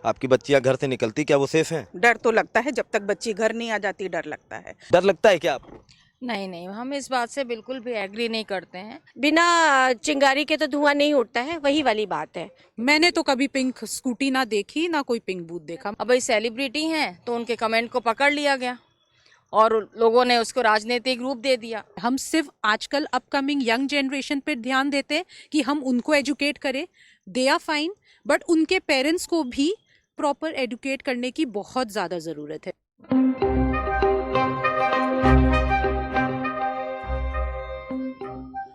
आपकी बच्चियां घर से निकलती, क्या वो सेफ हैं? डर तो लगता है, जब तक बच्ची घर नहीं आ जाती डर लगता है। डर लगता है क्या आपको? नहीं नहीं, हम इस बात से बिल्कुल भी एग्री नहीं करते हैं। बिना चिंगारी के तो धुआं नहीं उठता है, वही वाली बात है। मैंने तो कभी पिंक स्कूटी ना देखी, ना कोई पिंक बूथ देखा। अब भाई सेलिब्रिटी हैं तो उनके कमेंट को पकड़ लिया गया और लोगों ने उसको राजनीतिक रूप दे दिया। हम सिर्फ आजकल अपकमिंग यंग जनरेशन पर ध्यान देते हैं कि हम उनको एजुकेट करें, दे आर फाइन, बट उनके पेरेंट्स को भी प्रॉपर एजुकेट करने की बहुत ज़्यादा ज़रूरत है।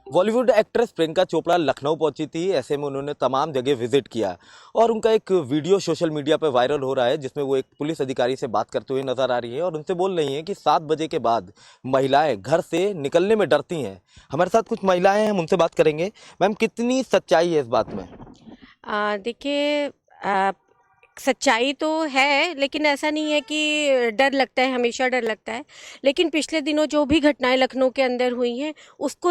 बॉलीवुड एक्ट्रेस प्रियंका चोपड़ा लखनऊ पहुंची थी। ऐसे में उन्होंने तमाम जगह विजिट किया और उनका एक वीडियो सोशल मीडिया पर वायरल हो रहा है, जिसमें वो एक पुलिस अधिकारी से बात करते हुए नजर आ रही है और उनसे बोल रही हैं कि 7 बजे के बाद महिलाएं घर से निकलने में डरती हैं। हमारे साथ कुछ महिलाएं हैं, हम उनसे बात करेंगे। मैम, कितनी सच्चाई है इस बात में? देखिए, सच्चाई तो है, लेकिन ऐसा नहीं है कि डर लगता है, हमेशा डर लगता है। लेकिन पिछले दिनों जो भी घटनाएं लखनऊ के अंदर हुई हैं उसको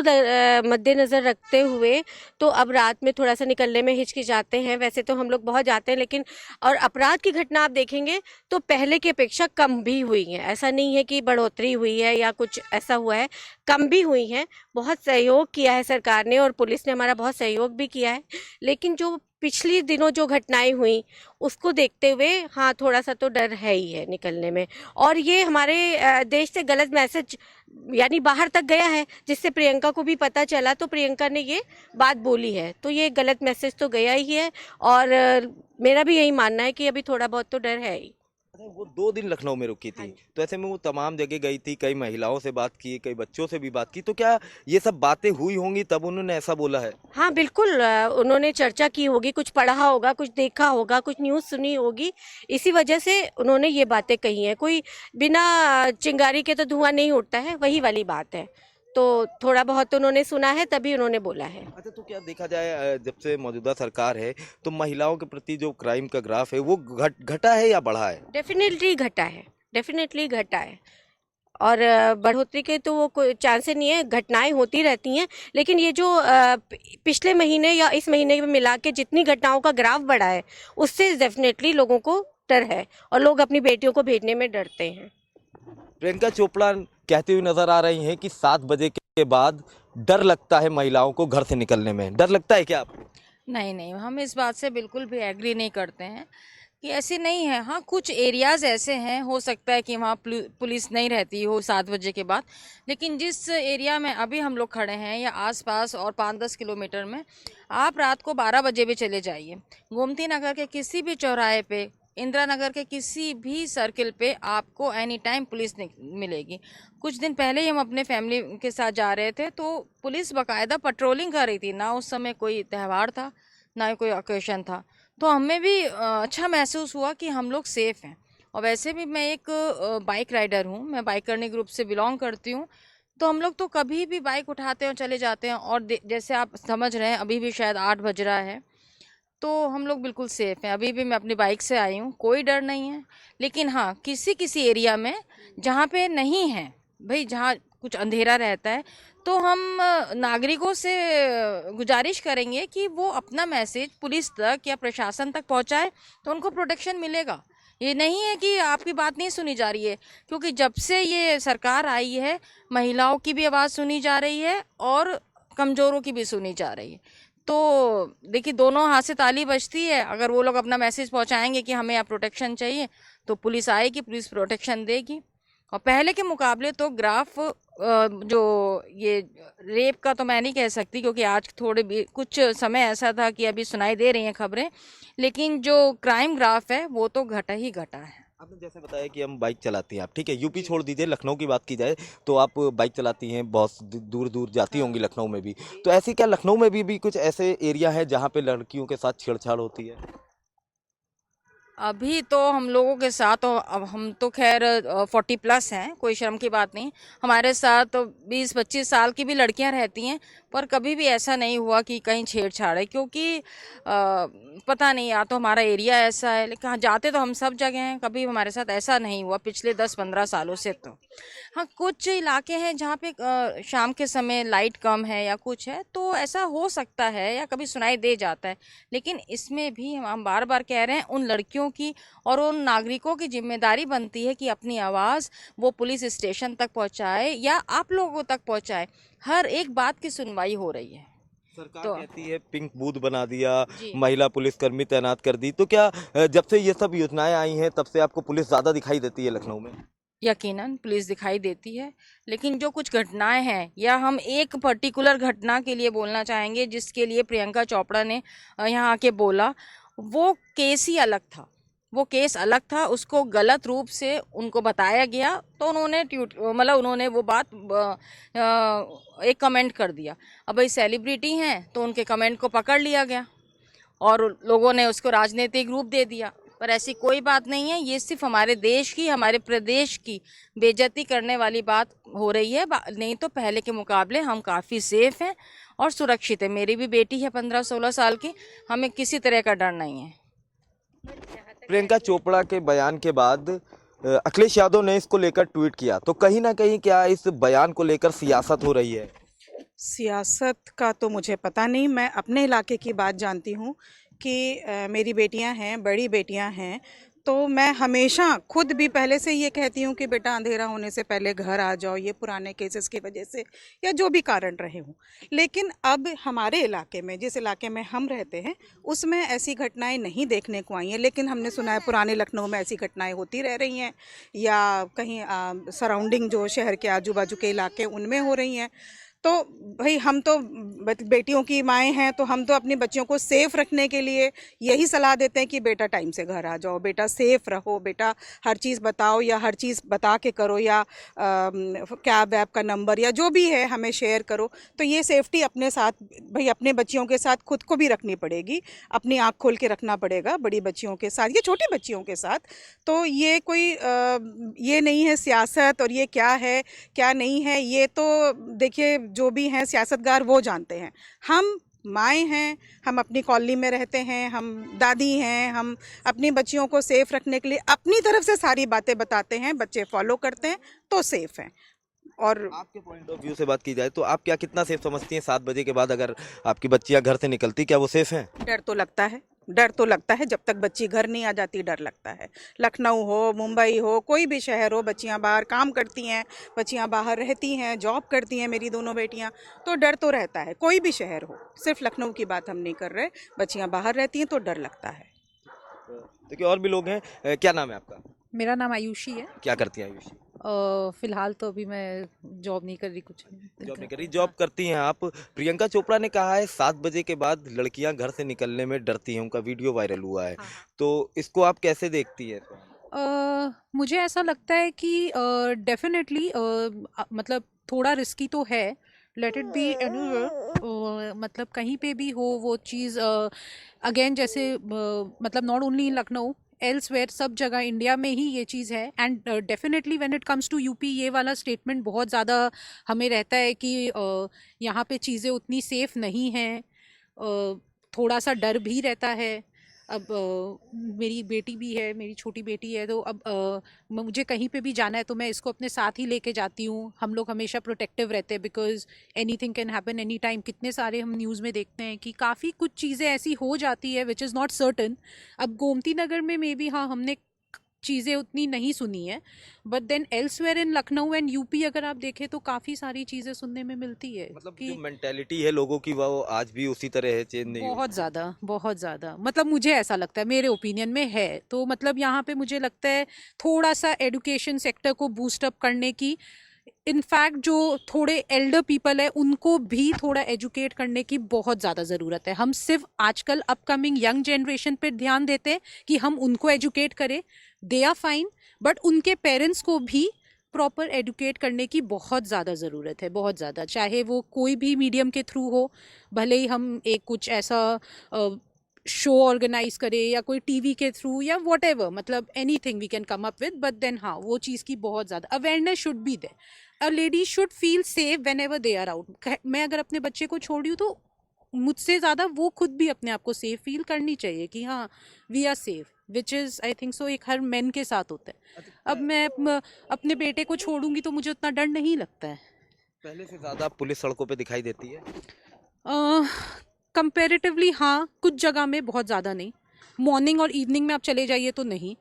मद्देनज़र रखते हुए तो अब रात में थोड़ा सा निकलने में हिचकिचाते हैं। वैसे तो हम लोग बहुत जाते हैं, लेकिन और अपराध की घटना आप देखेंगे तो पहले की अपेक्षा कम भी हुई हैं। ऐसा नहीं है कि बढ़ोतरी हुई है या कुछ ऐसा हुआ है, कम भी हुई हैं। बहुत सहयोग किया है सरकार ने और पुलिस ने हमारा बहुत सहयोग भी किया है। लेकिन जो पिछली दिनों जो घटनाएं हुई उसको देखते हुए हाँ, थोड़ा सा तो डर है ही है निकलने में। और ये हमारे देश से गलत मैसेज यानी बाहर तक गया है, जिससे प्रियंका को भी पता चला, तो प्रियंका ने ये बात बोली है, तो ये गलत मैसेज तो गया ही है। और मेरा भी यही मानना है कि अभी थोड़ा बहुत तो डर है ही। अच्छा, वो 2 दिन लखनऊ में रुकी थी, तो ऐसे में वो तमाम जगह गई थी, कई महिलाओं से बात की, कई बच्चों से भी बात की, तो क्या ये सब बातें हुई होंगी तब उन्होंने ऐसा बोला है? हाँ बिल्कुल, उन्होंने चर्चा की होगी, कुछ पढ़ा होगा, कुछ देखा होगा, कुछ न्यूज़ सुनी होगी, इसी वजह से उन्होंने ये बातें कही हैं। कोई बिना चिंगारी के तो धुआं नहीं उठता है, वही वाली बात है। तो थोड़ा बहुत उन्होंने सुना है तभी उन्होंने बोला है। अच्छा, तो क्या देखा जाए, जब से मौजूदा सरकार है तो महिलाओं के प्रति जो क्राइम का ग्राफ है वो घटा है या बढ़ा है? डेफिनेटली घटा है, डेफिनेटली घटा है। और बढ़ोतरी के तो वो कोई चांस ही नहीं है, घटनाएं होती रहती हैं। लेकिन ये जो पिछले महीने या इस महीने में मिला के जितनी घटनाओं का ग्राफ बढ़ा है उससे डेफिनेटली लोगों को डर है और लोग अपनी बेटियों को भेजने में डरते हैं। प्रियंका चोपड़ा कहती हुई नजर आ रही हैं कि 7 बजे के बाद डर लगता है महिलाओं को घर से निकलने में। डर लगता है क्या आपको? नहीं नहीं, हम इस बात से बिल्कुल भी एग्री नहीं करते हैं कि ऐसे नहीं है। हाँ, कुछ एरियाज़ ऐसे हैं, हो सकता है कि वहाँ पुलिस नहीं रहती हो 7 बजे के बाद, लेकिन जिस एरिया में अभी हम लोग खड़े हैं या आसपास और 5-10 किलोमीटर में आप रात को 12 बजे भी चले जाइए, गोमती नगर के किसी भी चौराहे पे, इंदिरा नगर के किसी भी सर्किल पे आपको एनी टाइम पुलिस मिलेगी। कुछ दिन पहले ही हम अपने फैमिली के साथ जा रहे थे तो पुलिस बाकायदा पेट्रोलिंग कर रही थी। ना उस समय कोई त्यौहार था, ना ही कोई ओकेशन था, तो हमें भी अच्छा महसूस हुआ कि हम लोग सेफ़ हैं। और वैसे भी मैं एक बाइक राइडर हूँ, मैं बाइक करने ग्रुप से बिलोंग करती हूँ, तो हम लोग तो कभी भी बाइक उठाते हैं और चले जाते हैं। और जैसे आप समझ रहे हैं अभी भी शायद 8 बज रहा है, तो हम लोग बिल्कुल सेफ़ हैं। अभी भी मैं अपनी बाइक से आई हूँ, कोई डर नहीं है। लेकिन हाँ, किसी किसी एरिया में जहाँ पे नहीं है भाई, जहाँ कुछ अंधेरा रहता है, तो हम नागरिकों से गुजारिश करेंगे कि वो अपना मैसेज पुलिस तक या प्रशासन तक पहुँचाए, तो उनको प्रोटेक्शन मिलेगा। ये नहीं है कि आपकी बात नहीं सुनी जा रही है, क्योंकि जब से ये सरकार आई है महिलाओं की भी आवाज़ सुनी जा रही है और कमज़ोरों की भी सुनी जा रही है। तो देखिए, दोनों हाथ से ताली बजती है। अगर वो लोग अपना मैसेज पहुंचाएंगे कि हमें यहाँ प्रोटेक्शन चाहिए, तो पुलिस आएगी, पुलिस प्रोटेक्शन देगी। और पहले के मुकाबले तो ग्राफ जो ये रेप का तो मैं नहीं कह सकती, क्योंकि आज थोड़े भी कुछ समय ऐसा था कि अभी सुनाई दे रही हैं खबरें, लेकिन जो क्राइम ग्राफ है वो तो घटा ही घटा है। आपने जैसे बताया कि हम बाइक चलाती हैं आप, ठीक है, यूपी छोड़ दीजिए, लखनऊ की बात की जाए तो आप बाइक चलाती हैं, बहुत दूर दूर जाती होंगी लखनऊ में भी, तो ऐसे क्या लखनऊ में भी कुछ ऐसे एरिया है जहाँ पे लड़कियों के साथ छेड़छाड़ होती है? अभी तो हम लोगों के साथ तो अब हम तो खैर 40+ हैं, कोई शर्म की बात नहीं। हमारे साथ तो 20-25 साल की भी लड़कियां रहती हैं, पर कभी भी ऐसा नहीं हुआ कि कहीं छेड़छाड़ है, क्योंकि पता नहीं, या तो हमारा एरिया ऐसा है, लेकिन हाँ, जाते तो हम सब जगह हैं, कभी हमारे साथ ऐसा नहीं हुआ पिछले 10-15 सालों से। तो हाँ, कुछ इलाके हैं जहाँ पे शाम के समय लाइट कम है या कुछ है, तो ऐसा हो सकता है या कभी सुनाई दे जाता है। लेकिन इसमें भी हम बार बार कह रहे हैं, उन लड़कियों व्यक्तियों की और उन नागरिकों की जिम्मेदारी बनती है कि अपनी आवाज़ वो पुलिस स्टेशन तक पहुंचाए या आप लोगों तक पहुंचाए। हर एक बात की सुनवाई हो रही है। सरकार तो कहती है पिंक बूथ बना दिया, जी महिला पुलिसकर्मी तैनात कर दी, तो क्या जब से ये सब योजनाएं आई हैं तब से आपको पुलिस ज्यादा दिखाई देती है लखनऊ में? यकीनन पुलिस दिखाई देती है, लेकिन जो कुछ घटनाएं हैं या हम एक पर्टिकुलर घटना के लिए बोलना चाहेंगे जिसके लिए प्रियंका चोपड़ा ने यहाँ आके बोला, वो केस ही अलग था। वो केस अलग था, उसको गलत रूप से उनको बताया गया तो उन्होंने उन्होंने वो बात एक कमेंट कर दिया। अब भाई सेलिब्रिटी हैं तो उनके कमेंट को पकड़ लिया गया और लोगों ने उसको राजनीतिक रूप दे दिया, पर ऐसी कोई बात नहीं है। ये सिर्फ हमारे देश की, हमारे प्रदेश की बेइज्जती करने वाली बात हो रही है। नहीं तो पहले के मुकाबले हम काफ़ी सेफ हैं और सुरक्षित है। मेरी भी बेटी है 15-16 साल की, हमें किसी तरह का डर नहीं है। प्रियंका चोपड़ा के बयान के बाद अखिलेश यादव ने इसको लेकर ट्वीट किया, तो कहीं ना कहीं क्या इस बयान को लेकर सियासत हो रही है? सियासत का तो मुझे पता नहीं। मैं अपने इलाके की बात जानती हूँ कि मेरी बेटियां हैं, बड़ी बेटियां हैं, तो मैं हमेशा खुद भी पहले से ये कहती हूँ कि बेटा अंधेरा होने से पहले घर आ जाओ, ये पुराने केसेस की वजह से या जो भी कारण रहे हों। लेकिन अब हमारे इलाके में, जिस इलाके में हम रहते हैं, उसमें ऐसी घटनाएं नहीं देखने को आई हैं। लेकिन हमने सुना है पुराने लखनऊ में ऐसी घटनाएं होती रह रही हैं या कहीं सराउंडिंग जो शहर के आजू बाजू के इलाके उनमें हो रही हैं। तो भाई हम तो बेटियों की माएँ हैं, तो हम तो अपनी बच्चियों को सेफ़ रखने के लिए यही सलाह देते हैं कि बेटा टाइम से घर आ जाओ, बेटा सेफ़ रहो, बेटा हर चीज़ बताओ या हर चीज़ बता के करो या कैब ऐप का नंबर या जो भी है हमें शेयर करो। तो ये सेफ्टी अपने साथ, भाई अपने बच्चियों के साथ खुद को भी रखनी पड़ेगी, अपनी आँख खोल के रखना पड़ेगा बड़ी बच्चियों के साथ या छोटी बच्चियों के साथ। तो ये कोई ये नहीं है सियासत और ये क्या है क्या नहीं है, ये तो देखिए जो भी हैं सियासतगार वो जानते हैं। हम माएँ हैं, हम अपनी कॉलोनी में रहते हैं, हम दादी हैं, हम अपनी बच्चियों को सेफ़ रखने के लिए अपनी तरफ से सारी बातें बताते हैं, बच्चे फॉलो करते हैं तो सेफ़ हैं। और आपके पॉइंट ऑफ व्यू से बात की जाए तो आप क्या कितना सेफ समझती हैं 7 बजे के बाद अगर आपकी बच्चियां घर से निकलती, क्या वो सेफ हैं? डर तो लगता है, डर तो लगता है। जब तक बच्ची घर नहीं आ जाती डर लगता है। लखनऊ हो, मुंबई हो, कोई भी शहर हो, बच्चियां बाहर काम करती हैं, बच्चियां बाहर रहती हैं, जॉब करती हैं मेरी दोनों बेटियां, तो डर तो रहता है। कोई भी शहर हो, सिर्फ लखनऊ की बात हम नहीं कर रहे, बच्चियां बाहर रहती हैं तो डर लगता है। देखिए और भी लोग हैं, क्या नाम है आपका? मेरा नाम आयुषी है। क्या करती हैं आयुषी? फिलहाल तो अभी मैं जॉब नहीं कर रही, कुछ जॉब नहीं करी, जॉब करती हैं आप। प्रियंका चोपड़ा ने कहा है 7 बजे के बाद लड़कियां घर से निकलने में डरती हैं, उनका वीडियो वायरल हुआ है, तो इसको आप कैसे देखती है? मुझे ऐसा लगता है कि डेफिनेटली मतलब थोड़ा रिस्की तो है। लेट इट बी एनीवेयर, मतलब कहीं पे भी हो वो चीज़। अगेन जैसे मतलब not only in Lucknow, elsewhere सब जगह इंडिया में ही ये चीज़ है। And definitely when it comes to UP, ये वाला स्टेटमेंट बहुत ज़्यादा हमें रहता है कि यहाँ पे चीज़ें उतनी सेफ नहीं हैं, थोड़ा सा डर भी रहता है। अब मेरी बेटी भी है, मेरी छोटी बेटी है, तो अब मुझे कहीं पे भी जाना है तो मैं इसको अपने साथ ही लेके जाती हूँ। हम लोग हमेशा प्रोटेक्टिव रहते हैं because anything can happen any time. कितने सारे हम न्यूज़ में देखते हैं कि काफ़ी कुछ चीज़ें ऐसी हो जाती है विच इज़ नॉट सर्टन। अब गोमती नगर में मे बी हाँ हमने चीज़ें उतनी नहीं सुनी है, but then elsewhere in Lucknow and UP अगर आप देखें तो काफ़ी सारी चीज़ें सुनने में मिलती है। मतलब कि जो मेंटेलिटी है लोगों की वो आज भी उसी तरह है, चेंज नहीं हुई। बहुत ज़्यादा मतलब मुझे ऐसा लगता है, मेरे ओपिनियन में है। तो मतलब यहाँ पे मुझे लगता है थोड़ा सा एजुकेशन सेक्टर को बूस्ट अप करने की, इनफैक्ट जो थोड़े एल्डर पीपल है उनको भी थोड़ा एजुकेट करने की बहुत ज़्यादा ज़रूरत है। हम सिर्फ आजकल अपकमिंग यंग जनरेशन पर ध्यान देते हैं कि हम उनको एजुकेट करें, दे आर फाइन, बट उनके पेरेंट्स को भी प्रॉपर एडुकेट करने की बहुत ज़्यादा ज़रूरत है, बहुत ज़्यादा। चाहे वो कोई भी मीडियम के थ्रू हो, भले ही हम एक कुछ ऐसा शो ऑर्गेनाइज करें या कोई टीवी के थ्रू या वॉट एवर, मतलब anything we can come up with, but then हाँ वो चीज़ की बहुत ज़्यादा awareness should be there. A lady should feel safe whenever they are out. मैं अगर अपने बच्चे को छोड़ रही हूँ तो मुझसे ज़्यादा वो खुद भी अपने आप को सेफ फील करनी चाहिए कि हाँ we are safe, which is I think so एक हर मैन के साथ होता है। अब मैं अपने बेटे को छोड़ूंगी तो मुझे उतना डर नहीं लगता है। पहले से ज़्यादा पुलिस सड़कों पे दिखाई देती है? कंपैरेटिवली हाँ, कुछ जगह में, बहुत ज़्यादा नहीं। मॉर्निंग और इवनिंग में आप चले जाइए तो नहीं,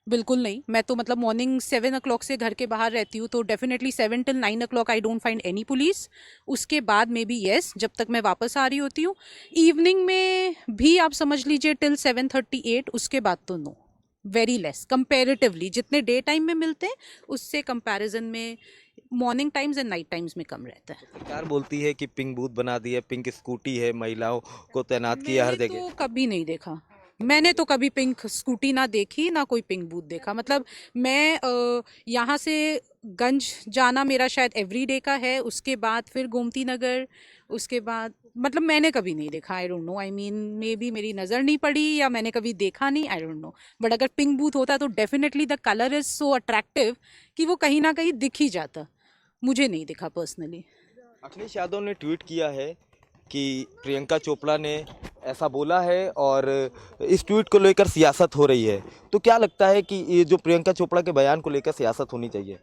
बिल्कुल नहीं। मैं तो मतलब मॉर्निंग 7 o'clock से घर के बाहर रहती हूँ, तो definitely 7 till 9 o'clock I don't find any police. उसके बाद में भी येस, जब तक मैं वापस आ रही होती हूँ। इवनिंग में भी आप समझ लीजिए टिल 7:38, उसके बाद तो नो, वेरी लेस कंपेरेटिवली। जितने डे टाइम में मिलते हैं उससे कंपैरिजन में morning times and night times में कम रहता है। सरकार बोलती है कि पिंक बूथ बना दी है, पिंक स्कूटी है, महिलाओं को तैनात किया हर मैंने जगह। तो कभी नहीं देखा, मैंने तो कभी पिंक स्कूटी ना देखी ना कोई पिंक बूथ देखा। मतलब मैं यहाँ से गंज जाना मेरा शायद एवरीडे का है, उसके बाद फिर गोमती नगर, उसके बाद मतलब मैंने कभी नहीं देखा। I don't know, I mean may be मेरी नज़र नहीं पड़ी या मैंने कभी देखा नहीं, आई डोंट नो। बट अगर पिंक बूथ होता तो definitely the colour is so attractive कि वो कहीं ना कहीं दिख ही जाता। मुझे नहीं दिखा पर्सनली। अखिलेश यादव ने ट्वीट किया है कि प्रियंका चोपड़ा ने ऐसा बोला है और इस ट्वीट को लेकर सियासत हो रही है। तो क्या लगता है कि ये जो प्रियंका चोपड़ा के बयान को लेकर सियासत होनी चाहिए?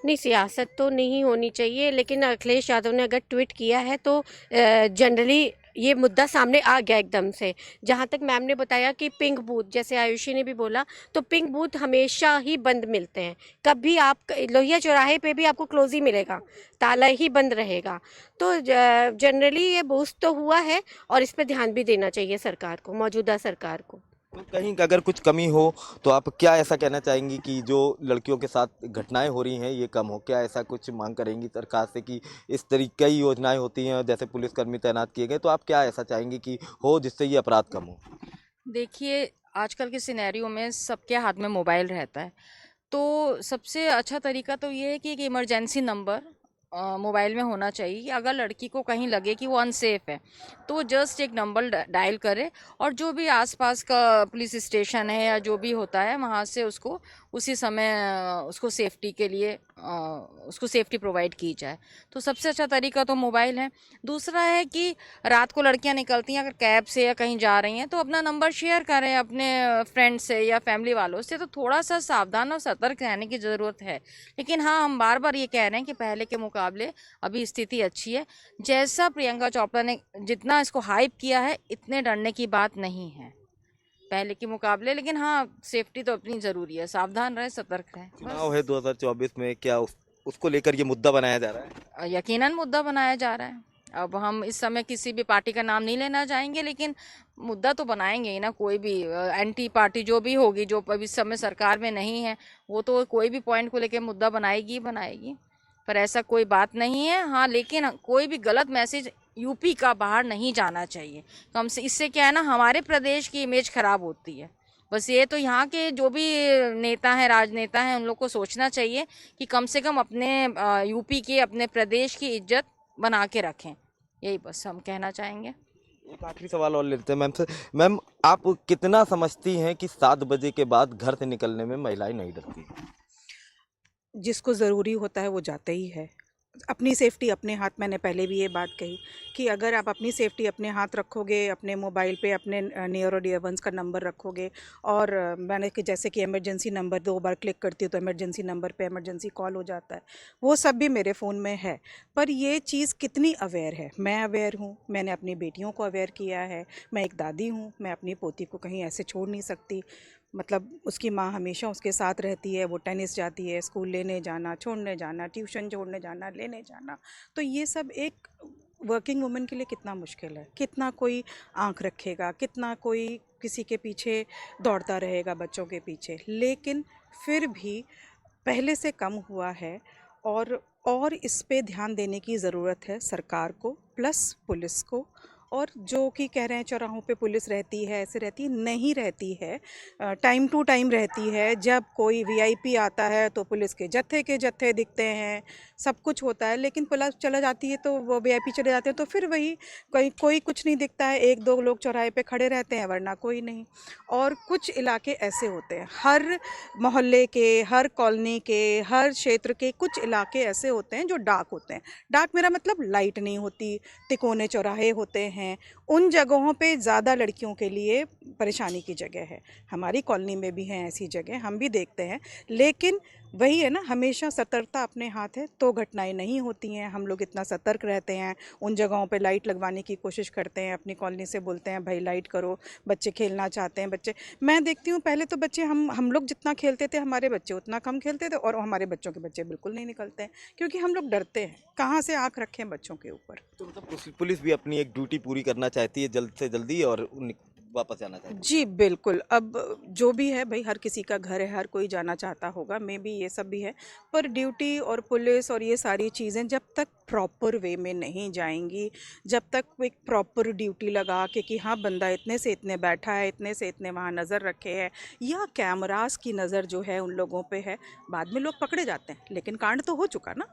नहीं, सियासत तो नहीं होनी चाहिए, लेकिन अखिलेश यादव ने अगर ट्वीट किया है तो जनरली ये मुद्दा सामने आ गया एकदम से। जहाँ तक मैम ने बताया कि पिंक बूथ, जैसे आयुषी ने भी बोला, तो पिंक बूथ हमेशा ही बंद मिलते हैं। कभी आप लोहिया चौराहे पे भी आपको क्लोज ही मिलेगा, ताला ही बंद रहेगा। तो जनरली ये बूस्ट तो हुआ है और इस पर ध्यान भी देना चाहिए सरकार को, मौजूदा सरकार को। तो कहीं अगर कुछ कमी हो तो आप क्या ऐसा कहना चाहेंगी कि जो लड़कियों के साथ घटनाएं हो रही हैं ये कम हो? क्या ऐसा कुछ मांग करेंगी सरकार से कि इस तरीके की योजनाएं होती हैं जैसे पुलिसकर्मी तैनात किए गए, तो आप क्या ऐसा चाहेंगी कि हो जिससे ये अपराध कम हो? देखिए, आजकल के सिनेरियो में सबके हाथ में मोबाइल रहता है, तो सबसे अच्छा तरीका तो ये है कि एक इमरजेंसी नंबर मोबाइल में होना चाहिए। अगर लड़की को कहीं लगे कि वो अनसेफ है तो जस्ट एक नंबर डायल करे, और जो भी आसपास का पुलिस स्टेशन है या जो भी होता है वहाँ से उसको उसी समय उसको सेफ्टी के लिए उसको सेफ्टी प्रोवाइड की जाए। तो सबसे अच्छा तरीका तो मोबाइल है। दूसरा है कि रात को लड़कियां निकलती हैं, अगर कैब से या कहीं जा रही हैं तो अपना नंबर शेयर करें अपने फ्रेंड से या फैमिली वालों से। तो थोड़ा सा सावधान और सतर्क रहने की ज़रूरत है। लेकिन हाँ, हम बार बार ये कह रहे हैं कि पहले के मुकाबले अभी स्थिति अच्छी है। जैसा प्रियंका चोपड़ा ने जितना इसको हाइप किया है, इतने डरने की बात नहीं है पहले के मुकाबले। लेकिन हाँ, सेफ्टी तो अपनी ज़रूरी है, सावधान रहे, सतर्क रहे। चुनाव है 2024 में, क्या उसको लेकर ये मुद्दा बनाया जा रहा है? यकीनन मुद्दा बनाया जा रहा है। अब हम इस समय किसी भी पार्टी का नाम नहीं लेना चाहेंगे, लेकिन मुद्दा तो बनाएंगे ही ना। कोई भी एंटी पार्टी जो भी होगी, जो अभी इस समय सरकार में नहीं है, वो तो कोई भी पॉइंट को लेकर मुद्दा बनाएगी ही बनाएगी। पर ऐसा कोई बात नहीं है। हाँ, लेकिन कोई भी गलत मैसेज यूपी का बाहर नहीं जाना चाहिए। कम से इससे क्या है ना, हमारे प्रदेश की इमेज खराब होती है। बस ये तो यहाँ के जो भी नेता हैं, राजनेता हैं, उन लोग को सोचना चाहिए कि कम से कम अपने यूपी के, अपने प्रदेश की इज्जत बना के रखें। यही बस हम कहना चाहेंगे। एक आखिरी सवाल और लेते हैं मैम से। मैम, आप कितना समझती हैं कि 7 बजे के बाद घर से निकलने में महिलाएं नहीं डरती? जिसको ज़रूरी होता है वो जाता ही है। अपनी सेफ्टी अपने हाथ, मैंने पहले भी ये बात कही कि अगर आप अपनी सेफ्टी अपने हाथ रखोगे, अपने मोबाइल पे अपने नियर और डियर वंस का नंबर रखोगे, और मैंने कि जैसे कि इमरजेंसी नंबर 2 बार क्लिक करती हूँ तो इमरजेंसी नंबर पे इमरजेंसी कॉल हो जाता है, वो सब भी मेरे फ़ोन में है। पर ये चीज़ कितनी अवेयर है? मैं अवेयर हूँ, मैंने अपनी बेटियों को अवेयर किया है। मैं एक दादी हूँ, मैं अपनी पोती को कहीं ऐसे छोड़ नहीं सकती। मतलब उसकी माँ हमेशा उसके साथ रहती है, वो टेनिस जाती है, स्कूल लेने जाना, छोड़ने जाना, ट्यूशन छोड़ने जाना, लेने जाना। तो ये सब एक वर्किंग वुमन के लिए कितना मुश्किल है। कितना कोई आंख रखेगा, कितना कोई किसी के पीछे दौड़ता रहेगा, बच्चों के पीछे। लेकिन फिर भी पहले से कम हुआ है, और इस पे ध्यान देने की ज़रूरत है सरकार को, प्लस पुलिस को। और जो कि कह रहे हैं चौराहों पे पुलिस रहती है, ऐसे रहती है, नहीं रहती है। टाइम टू टाइम रहती है। जब कोई वीआईपी आता है तो पुलिस के जत्थे दिखते हैं, सब कुछ होता है। लेकिन पुलिस चला जाती है तो वो वीआईपी चले जाते हैं तो फिर वही कोई कुछ नहीं दिखता है। 1-2 लोग चौराहे पे खड़े रहते हैं, वरना कोई नहीं। और कुछ इलाके ऐसे होते हैं, हर मोहल्ले के, हर कॉलोनी के, हर क्षेत्र के कुछ इलाके ऐसे होते हैं जो डार्क होते हैं। डार्क मेरा मतलब लाइट नहीं होती, तिकोने चौराहे होते हैं, उन जगहों पे ज़्यादा लड़कियों के लिए परेशानी की जगह है। हमारी कॉलोनी में भी हैं ऐसी जगह, हम भी देखते हैं, लेकिन वही है ना, हमेशा सतर्कता अपने हाथ है तो घटनाएं नहीं होती हैं। हम लोग इतना सतर्क रहते हैं, उन जगहों पे लाइट लगवाने की कोशिश करते हैं, अपनी कॉलोनी से बोलते हैं भाई लाइट करो, बच्चे खेलना चाहते हैं। बच्चे, मैं देखती हूँ पहले तो बच्चे हम लोग जितना खेलते थे हमारे बच्चे उतना कम खेलते थे, और हमारे बच्चों के बच्चे बिल्कुल नहीं निकलते हैं क्योंकि हम लोग डरते हैं। कहाँ से आँख रखें बच्चों के ऊपर। तो मतलब पुलिस भी अपनी एक ड्यूटी पूरी करना चाहती है जल्द से जल्दी और वापस जाना चाहती है। जी बिल्कुल, अब जो भी है भाई, हर किसी का घर है, हर कोई जाना चाहता होगा, मे बी ये सब भी है, पर ड्यूटी और पुलिस और ये सारी चीज़ें जब तक प्रॉपर वे में नहीं जाएंगी, जब तक वो एक प्रॉपर ड्यूटी लगा के कि हाँ बंदा इतने से इतने बैठा है, इतने से इतने वहाँ नज़र रखे है, या कैमरास की नज़र जो है उन लोगों पे है, बाद में लोग पकड़े जाते हैं, लेकिन कांड तो हो चुका ना,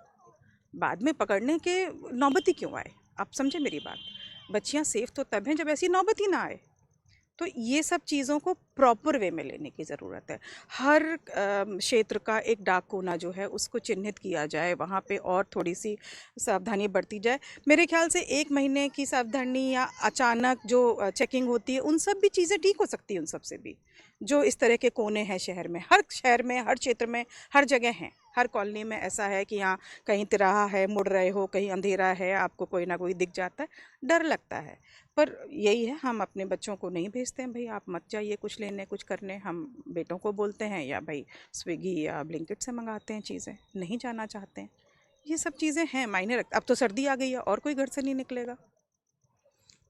बाद में पकड़ने के नौबत ही क्यों आए? आप समझे मेरी बात। बच्चियाँ सेफ तो तब हैं जब ऐसी नौबत ही ना आए। तो ये सब चीज़ों को प्रॉपर वे में लेने की ज़रूरत है। हर क्षेत्र का एक डाक कोना जो है उसको चिन्हित किया जाए, वहाँ पे और थोड़ी सी सावधानी बरती जाए। मेरे ख्याल से 1 महीने की सावधानी या अचानक जो चेकिंग होती है, उन सब भी चीज़ें ठीक हो सकती हैं, उन सब से भी। जो इस तरह के कोने हैं शहर में, हर क्षेत्र में, हर जगह हैं। हर कॉलोनी में ऐसा है कि यहाँ कहीं तिराहा है, मुड़ रहे हो, कहीं अंधेरा है, आपको कोई ना कोई दिख जाता है, डर लगता है। पर यही है, हम अपने बच्चों को नहीं भेजते हैं भाई आप मत जाइए कुछ लेने कुछ करने। हम बेटों को बोलते हैं या भाई स्विगी या ब्लिंकिट से मंगाते हैं चीज़ें, नहीं जाना चाहते हैं। ये सब चीज़ें हैं, मायने रखती। अब तो सर्दी आ गई है और कोई घर से नहीं निकलेगा,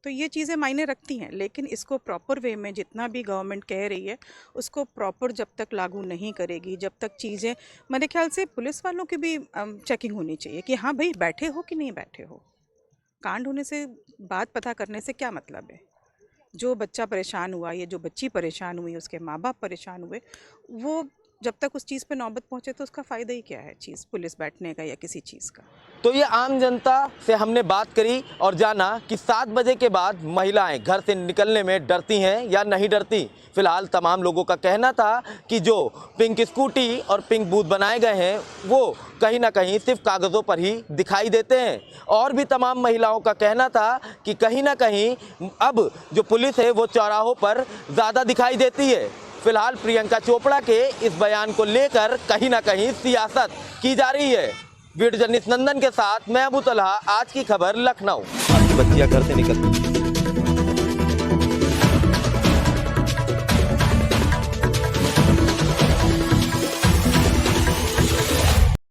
तो ये चीज़ें मायने रखती हैं। लेकिन इसको प्रॉपर वे में जितना भी गवर्नमेंट कह रही है उसको प्रॉपर जब तक लागू नहीं करेगी, जब तक चीज़ें, मेरे ख्याल से पुलिस वालों की भी चेकिंग होनी चाहिए कि हाँ भाई बैठे हो कि नहीं बैठे हो। कांड होने से, बात पता करने से क्या मतलब है? जो बच्चा परेशान हुआ या जो बच्ची परेशान हुई, उसके माँ बाप परेशान हुए, वो जब तक उस चीज़ पे नौबत पहुँचे तो उसका फ़ायदा ही क्या है, चीज़ पुलिस बैठने का या किसी चीज़ का। तो ये आम जनता से हमने बात करी और जाना कि 7 बजे के बाद महिलाएं घर से निकलने में डरती हैं या नहीं डरती। फिलहाल तमाम लोगों का कहना था कि जो पिंक स्कूटी और पिंक बूथ बनाए गए हैं वो कहीं ना कहीं सिर्फ कागज़ों पर ही दिखाई देते हैं। और भी तमाम महिलाओं का कहना था कि कहीं ना कहीं अब जो पुलिस है वो चौराहों पर ज़्यादा दिखाई देती है। फिलहाल प्रियंका चोपड़ा के इस बयान को लेकर कहीं ना कहीं सियासत की जा रही है। वीडियो जर्नलिस्ट नंदन के साथ मैं अबू तलहा, आज की खबर लखनऊ। बच्चियां घर से निकलती